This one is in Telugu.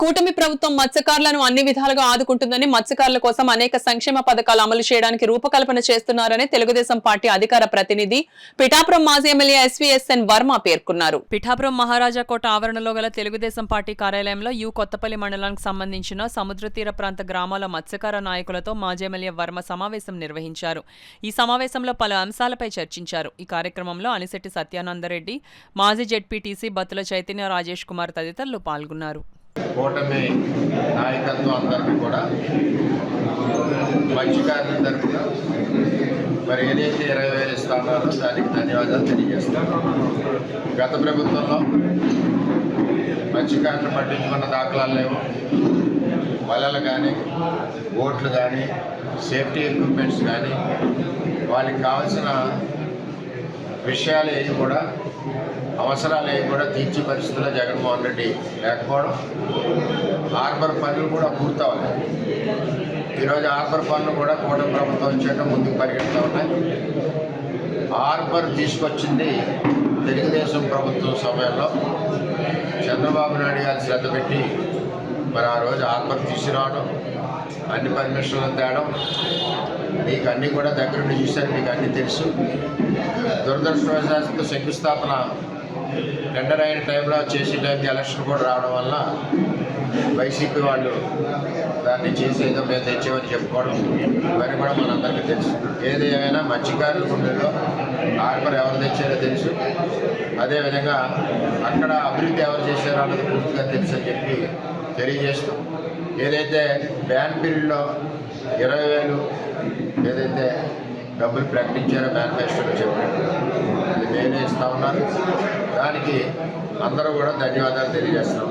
కూటమి ప్రభుత్వం మత్స్యకారులను అన్ని విధాలుగా ఆదుకుంటుందని, మత్స్యకారుల కోసం అనేక సంక్షేమ పథకాలు అమలు చేయడానికి రూపకల్పన చేస్తున్నారని తెలుగుదేశం పార్టీ అధికార ప్రతినిధి పిఠాపురం మాజీ ఎమ్మెల్యే ఎస్వీఎస్ఎన్ వర్మ పేర్కొన్నారు. పిఠాపురం మహారాజా కోట ఆవరణలో గల తెలుగుదేశం పార్టీ కార్యాలయంలో కొత్తపల్లి మండలానికి సంబంధించిన సముద్ర తీర ప్రాంత గ్రామాల మత్స్యకార నాయకులతో మాజీ ఎమ్మెల్యే వర్మ సమావేశం నిర్వహించారు. ఈ సమావేశంలో పలు అంశాలపై చర్చించారు. ఈ కార్యక్రమంలో అనిశెట్టి సత్యానందరెడ్డి, మాజీ జెడ్పీటీసీ బత్తుల చైతన్య రాజేష్ కుమార్ తదితరులు పాల్గొన్నారు. కూటమి నాయకత్వం అందరికీ కూడా మత్స్యకారుల తరఫున మరి ఏదైతే 20,000 ఇస్తారో దానికి ధన్యవాదాలు తెలియజేస్తాను. గత ప్రభుత్వంలో మత్స్యకారులు పట్టించుకున్న దాఖలాలు లేవు. వలలు కానీ, బోట్లు కానీ, సేఫ్టీ ఎక్విప్మెంట్స్ కానీ, వాళ్ళకి కావాల్సిన విషయాలు ఏవి కూడా, అవసరాలు ఏవి కూడా తీర్చి పరిస్థితుల్లో జగన్మోహన్ రెడ్డి లేకపోవడం, హార్బర్ పనులు కూడా పూర్తవ్వాలి. ఈరోజు హార్బర్ పనులు కూడా కూటమి ప్రభుత్వం వచ్చాక ముందుకు పరిగెడుతూ ఉన్నాయి. హార్బర్ తీసుకొచ్చింది తెలుగుదేశం ప్రభుత్వం సమయంలో చంద్రబాబు నాయుడు గారు శ్రద్ధ పెట్టి మరి ఆ రోజు హార్బర్ తీసుకురావడం, అన్ని పర్మిషన్లు తేవడం, మీకు అన్నీ కూడా దగ్గరుండి చూశారు, మీకు అన్నీ తెలుసు. దురదృష్టవశాత్తు శంకుస్థాపన టెండర్ అయిన టైంలో చేసే టైంకి ఎలక్షన్ కూడా రావడం వల్ల వైసీపీ వాళ్ళు దాన్ని చేసేదో మేము తెచ్చామని చెప్పుకోవడం ఇవన్నీ కూడా మనందరికీ తెలుసు. ఏది ఏమైనా మత్స్యకారుల గుండెల్లో హార్బర్ ఎవరు తెచ్చారో తెలుసు. అదేవిధంగా అక్కడ అభివృద్ధి ఎవరు చేశారో అన్నది పూర్తిగా తెలుసు అని చెప్పి తెలియజేస్తూ, ఏదైతే బ్యాన్ పీరియడ్లో 20,000 ఏదైతే డబ్బులు ప్రకటించారో మేనిఫెస్టోలో చెప్పినట్టు అది మేమే ఇస్తూ ఉన్నారు. దానికి అందరూ కూడా ధన్యవాదాలు తెలియజేస్తాం.